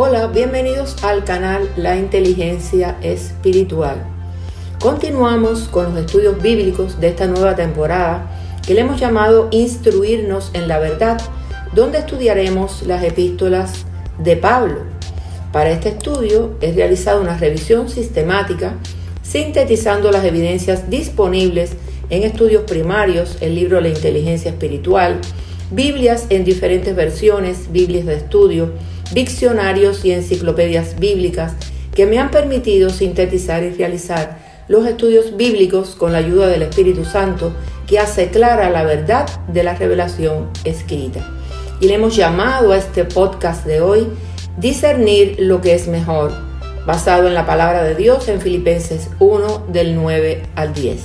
Hola, bienvenidos al canal La Inteligencia Espiritual. Continuamos con los estudios bíblicos de esta nueva temporada que le hemos llamado Instruirnos en la Verdad, donde estudiaremos las epístolas de Pablo. Para este estudio he realizado una revisión sistemática sintetizando las evidencias disponibles en estudios primarios, el libro La Inteligencia Espiritual, Biblias en diferentes versiones, Biblias de estudio, diccionarios y enciclopedias bíblicas que me han permitido sintetizar y realizar los estudios bíblicos con la ayuda del Espíritu Santo que hace clara la verdad de la revelación escrita. Y le hemos llamado a este podcast de hoy Discernir lo que es mejor, basado en la palabra de Dios en Filipenses 1 del 9 al 10.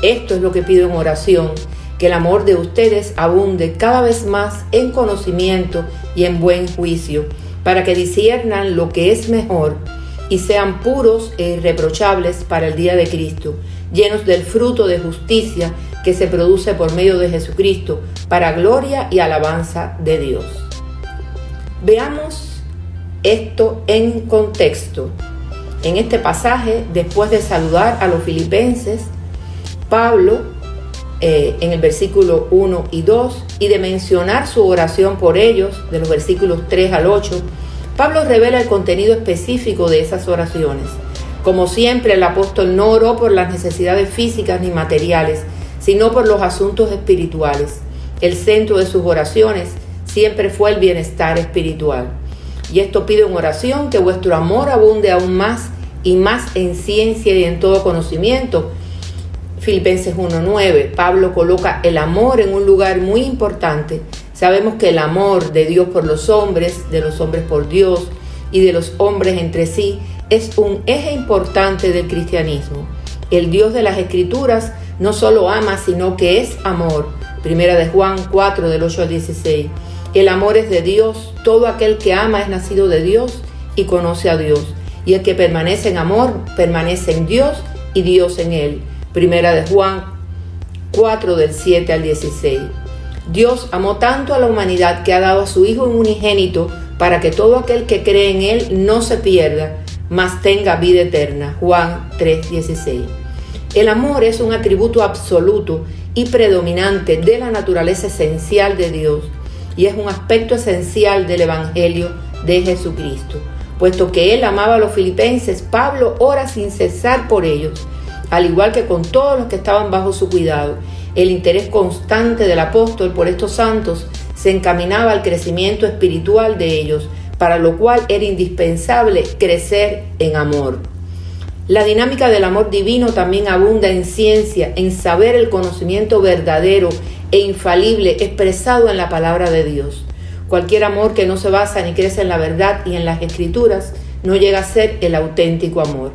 Esto es lo que pido en oración, que el amor de ustedes abunde cada vez más en conocimiento y en buen juicio, para que disciernan lo que es mejor y sean puros e irreprochables para el día de Cristo, llenos del fruto de justicia que se produce por medio de Jesucristo, para gloria y alabanza de Dios. Veamos esto en contexto. En este pasaje, después de saludar a los filipenses, Pablo en el versículo 1 y 2 y de mencionar su oración por ellos, de los versículos 3 al 8, Pablo revela el contenido específico de esas oraciones. Como siempre, el apóstol no oró por las necesidades físicas ni materiales, sino por los asuntos espirituales. El centro de sus oraciones siempre fue el bienestar espiritual. Y esto pido en oración que vuestro amor abunde aún más y más en ciencia y en todo conocimiento. Filipenses 1:9, Pablo coloca el amor en un lugar muy importante. Sabemos que el amor de Dios por los hombres, de los hombres por Dios y de los hombres entre sí es un eje importante del cristianismo. El Dios de las Escrituras no solo ama, sino que es amor. Primera de Juan 4 del 8 al 16. El amor es de Dios, todo aquel que ama es nacido de Dios y conoce a Dios. Y el que permanece en amor, permanece en Dios y Dios en él. Primera de Juan 4 del 7 al 16. Dios amó tanto a la humanidad que ha dado a su Hijo unigénito para que todo aquel que cree en Él no se pierda, mas tenga vida eterna. Juan 3:16. El amor es un atributo absoluto y predominante de la naturaleza esencial de Dios y es un aspecto esencial del Evangelio de Jesucristo. Puesto que Él amaba a los filipenses, Pablo ora sin cesar por ellos, al igual que con todos los que estaban bajo su cuidado. El interés constante del apóstol por estos santos se encaminaba al crecimiento espiritual de ellos, para lo cual era indispensable crecer en amor. La dinámica del amor divino también abunda en ciencia, en saber el conocimiento verdadero e infalible expresado en la palabra de Dios. Cualquier amor que no se basa ni crece en la verdad y en las Escrituras no llega a ser el auténtico amor.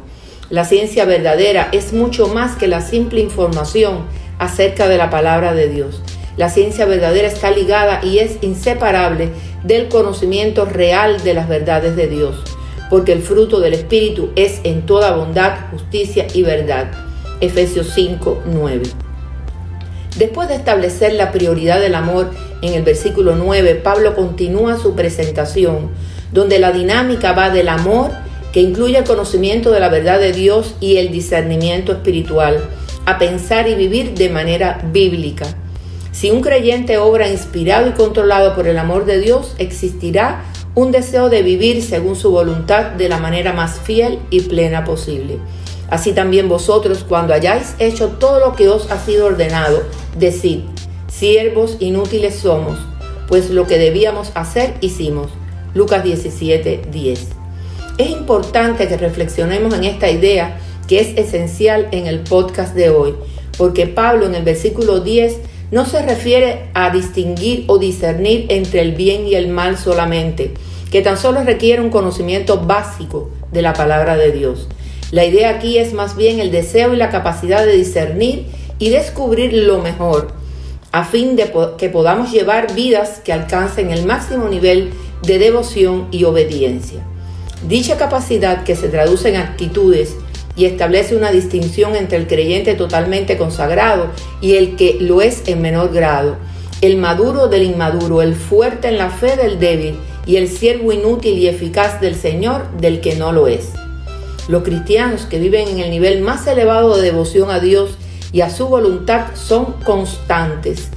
La ciencia verdadera es mucho más que la simple información acerca de la palabra de Dios. La ciencia verdadera está ligada y es inseparable del conocimiento real de las verdades de Dios, porque el fruto del Espíritu es en toda bondad, justicia y verdad. Efesios 5:9. Después de establecer la prioridad del amor en el versículo 9, Pablo continúa su presentación, donde la dinámica va del amor, que incluye el conocimiento de la verdad de Dios y el discernimiento espiritual, a pensar y vivir de manera bíblica. Si un creyente obra inspirado y controlado por el amor de Dios, existirá un deseo de vivir según su voluntad de la manera más fiel y plena posible. Así también vosotros, cuando hayáis hecho todo lo que os ha sido ordenado, decid: siervos inútiles somos, pues lo que debíamos hacer hicimos. Lucas 17:10. Es importante que reflexionemos en esta idea que es esencial en el podcast de hoy, porque Pablo en el versículo 10 no se refiere a distinguir o discernir entre el bien y el mal solamente, que tan solo requiere un conocimiento básico de la palabra de Dios. La idea aquí es más bien el deseo y la capacidad de discernir y descubrir lo mejor, a fin de que podamos llevar vidas que alcancen el máximo nivel de devoción y obediencia. Dicha capacidad, que se traduce en actitudes y establece una distinción entre el creyente totalmente consagrado y el que lo es en menor grado, el maduro del inmaduro, el fuerte en la fe del débil y el siervo inútil y eficaz del Señor del que no lo es. Los cristianos que viven en el nivel más elevado de devoción a Dios y a su voluntad son constantes.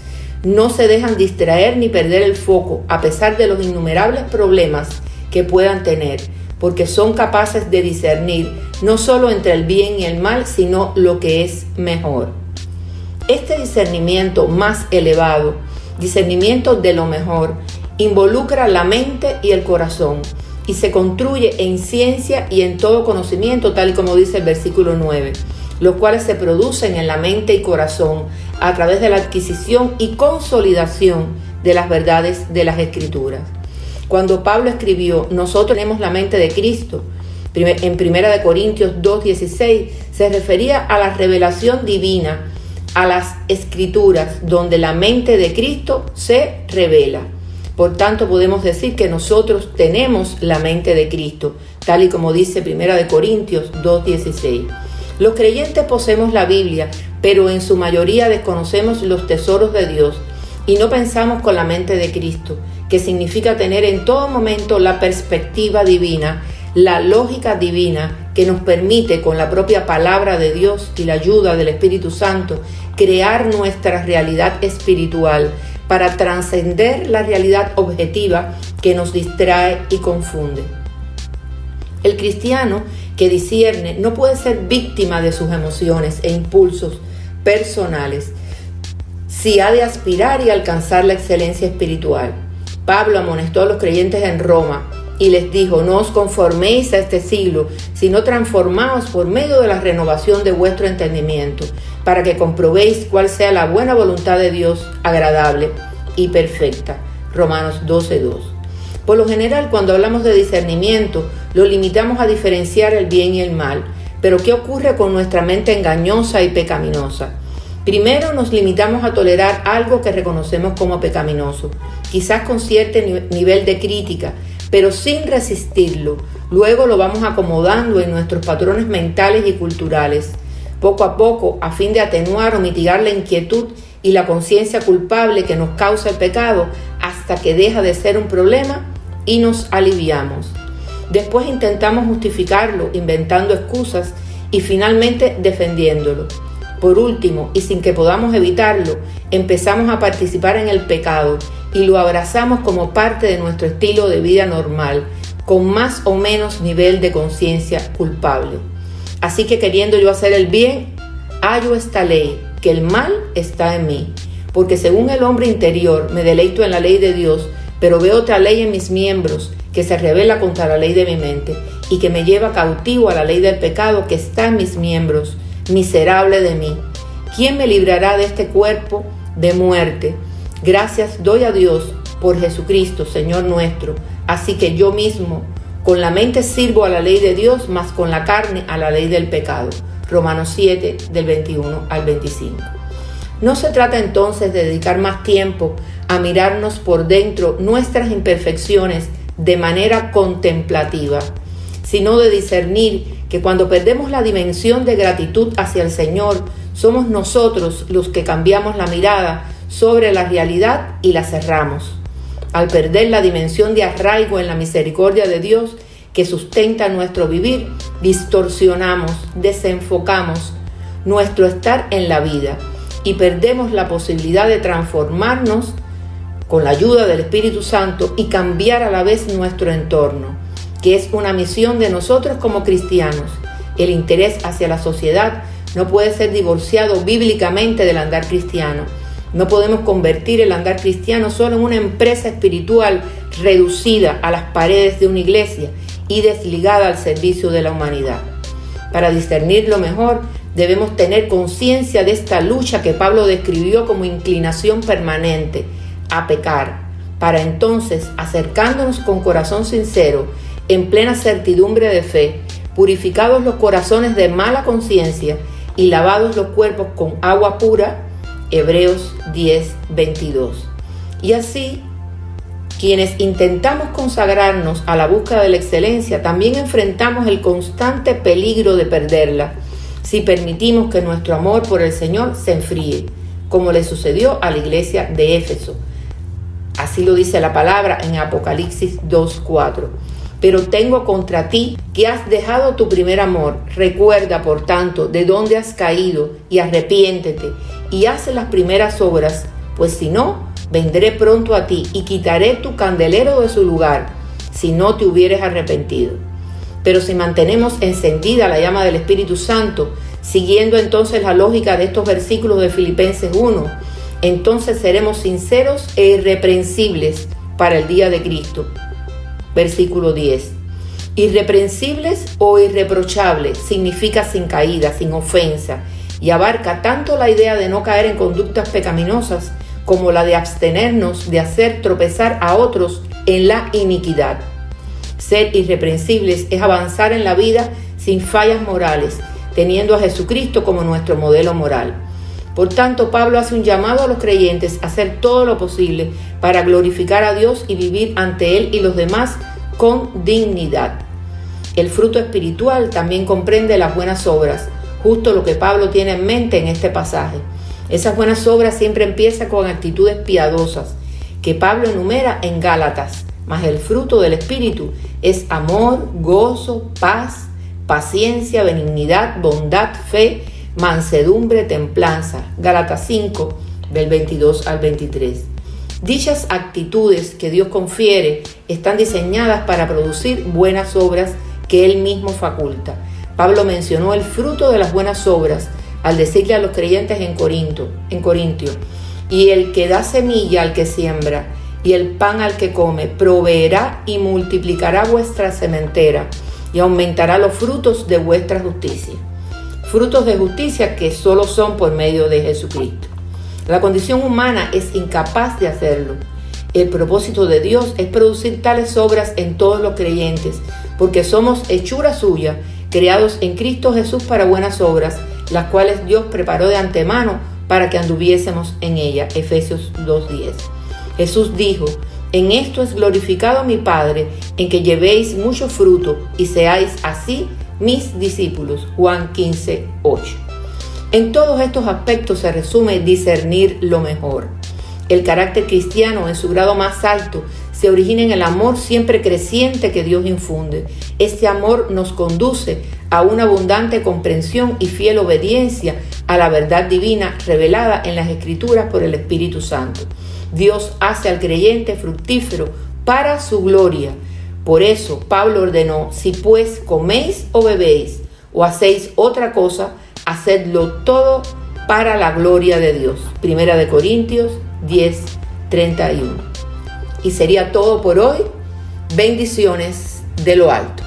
No se dejan distraer ni perder el foco a pesar de los innumerables problemas que puedan tener, porque son capaces de discernir no solo entre el bien y el mal, sino lo que es mejor. Este discernimiento más elevado, discernimiento de lo mejor, involucra la mente y el corazón y se construye en ciencia y en todo conocimiento, tal y como dice el versículo 9, los cuales se producen en la mente y corazón a través de la adquisición y consolidación de las verdades de las Escrituras. Cuando Pablo escribió, nosotros tenemos la mente de Cristo, en 1 Corintios 2:16, se refería a la revelación divina, a las Escrituras, donde la mente de Cristo se revela. Por tanto, podemos decir que nosotros tenemos la mente de Cristo, tal y como dice 1 Corintios 2:16. Los creyentes poseemos la Biblia, pero en su mayoría desconocemos los tesoros de Dios y no pensamos con la mente de Cristo, que significa tener en todo momento la perspectiva divina, la lógica divina que nos permite, con la propia palabra de Dios y la ayuda del Espíritu Santo, crear nuestra realidad espiritual para trascender la realidad objetiva que nos distrae y confunde. El cristiano que discierne no puede ser víctima de sus emociones e impulsos personales si ha de aspirar y alcanzar la excelencia espiritual. Pablo amonestó a los creyentes en Roma y les dijo: no os conforméis a este siglo, sino transformaos por medio de la renovación de vuestro entendimiento, para que comprobéis cuál sea la buena voluntad de Dios, agradable y perfecta. Romanos 12:2. Por lo general, cuando hablamos de discernimiento, lo limitamos a diferenciar el bien y el mal. Pero ¿qué ocurre con nuestra mente engañosa y pecaminosa? Primero, nos limitamos a tolerar algo que reconocemos como pecaminoso, quizás con cierto nivel de crítica, pero sin resistirlo. Luego lo vamos acomodando en nuestros patrones mentales y culturales, poco a poco, a fin de atenuar o mitigar la inquietud y la conciencia culpable que nos causa el pecado, hasta que deja de ser un problema y nos aliviamos. Después intentamos justificarlo, inventando excusas y finalmente defendiéndolo. Por último, y sin que podamos evitarlo, empezamos a participar en el pecado y lo abrazamos como parte de nuestro estilo de vida normal, con más o menos nivel de conciencia culpable. Así que, queriendo yo hacer el bien, hallo esta ley, que el mal está en mí, porque según el hombre interior me deleito en la ley de Dios, pero veo otra ley en mis miembros que se rebela contra la ley de mi mente y que me lleva cautivo a la ley del pecado que está en mis miembros. Miserable de mí, ¿quién me librará de este cuerpo de muerte? Gracias doy a Dios por Jesucristo, Señor nuestro. Así que yo mismo con la mente sirvo a la ley de Dios, mas con la carne a la ley del pecado. Romanos 7, del 21 al 25. No se trata entonces de dedicar más tiempo a mirarnos por dentro nuestras imperfecciones de manera contemplativa, sino de discernir que cuando perdemos la dimensión de gratitud hacia el Señor, somos nosotros los que cambiamos la mirada sobre la realidad y la cerramos. Al perder la dimensión de arraigo en la misericordia de Dios que sustenta nuestro vivir, distorsionamos, desenfocamos nuestro estar en la vida y perdemos la posibilidad de transformarnos con la ayuda del Espíritu Santo y cambiar a la vez nuestro entorno, que es una misión de nosotros como cristianos. El interés hacia la sociedad no puede ser divorciado bíblicamente del andar cristiano. No podemos convertir el andar cristiano solo en una empresa espiritual reducida a las paredes de una iglesia y desligada al servicio de la humanidad. Para discernirlo mejor, debemos tener conciencia de esta lucha que Pablo describió como inclinación permanente a pecar, para entonces, acercándonos con corazón sincero, en plena certidumbre de fe, purificados los corazones de mala conciencia y lavados los cuerpos con agua pura, Hebreos 10, 22. Y así, quienes intentamos consagrarnos a la búsqueda de la excelencia, también enfrentamos el constante peligro de perderla, si permitimos que nuestro amor por el Señor se enfríe, como le sucedió a la iglesia de Éfeso. Así lo dice la palabra en Apocalipsis 2:4. Pero tengo contra ti que has dejado tu primer amor. Recuerda, por tanto, de dónde has caído y arrepiéntete y haz las primeras obras, pues si no, vendré pronto a ti y quitaré tu candelero de su lugar, si no te hubieres arrepentido. Pero si mantenemos encendida la llama del Espíritu Santo, siguiendo entonces la lógica de estos versículos de Filipenses 1, entonces seremos sinceros e irreprensibles para el día de Cristo. Versículo 10. Irreprensibles o irreprochables significa sin caída, sin ofensa, y abarca tanto la idea de no caer en conductas pecaminosas como la de abstenernos de hacer tropezar a otros en la iniquidad. Ser irreprensibles es avanzar en la vida sin fallas morales, teniendo a Jesucristo como nuestro modelo moral. Por tanto, Pablo hace un llamado a los creyentes a hacer todo lo posible para glorificar a Dios y vivir ante Él y los demás con dignidad. El fruto espiritual también comprende las buenas obras, justo lo que Pablo tiene en mente en este pasaje. Esas buenas obras siempre empiezan con actitudes piadosas, que Pablo enumera en Gálatas, mas el fruto del Espíritu es amor, gozo, paz, paciencia, benignidad, bondad, fe, mansedumbre, templanza. Gálatas 5, del 22 al 23. Dichas actitudes que Dios confiere están diseñadas para producir buenas obras que Él mismo faculta. Pablo mencionó el fruto de las buenas obras al decirle a los creyentes en Corintio, y el que da semilla al que siembra, y el pan al que come, proveerá y multiplicará vuestra sementera, y aumentará los frutos de vuestra justicia. Frutos de justicia que solo son por medio de Jesucristo. La condición humana es incapaz de hacerlo. El propósito de Dios es producir tales obras en todos los creyentes, porque somos hechura suya, creados en Cristo Jesús para buenas obras, las cuales Dios preparó de antemano para que anduviésemos en ella. Efesios 2:10. Jesús dijo: en esto es glorificado mi Padre, en que llevéis mucho fruto y seáis así mis discípulos. Juan 15:8. En todos estos aspectos se resume discernir lo mejor. El carácter cristiano en su grado más alto se origina en el amor siempre creciente que Dios infunde. Este amor nos conduce a una abundante comprensión y fiel obediencia a la verdad divina revelada en las Escrituras por el Espíritu Santo. Dios hace al creyente fructífero para su gloria. Por eso Pablo ordenó: si pues coméis o bebéis o hacéis otra cosa, hacedlo todo para la gloria de Dios. Primera de Corintios 10:31. Y sería todo por hoy. Bendiciones de lo alto.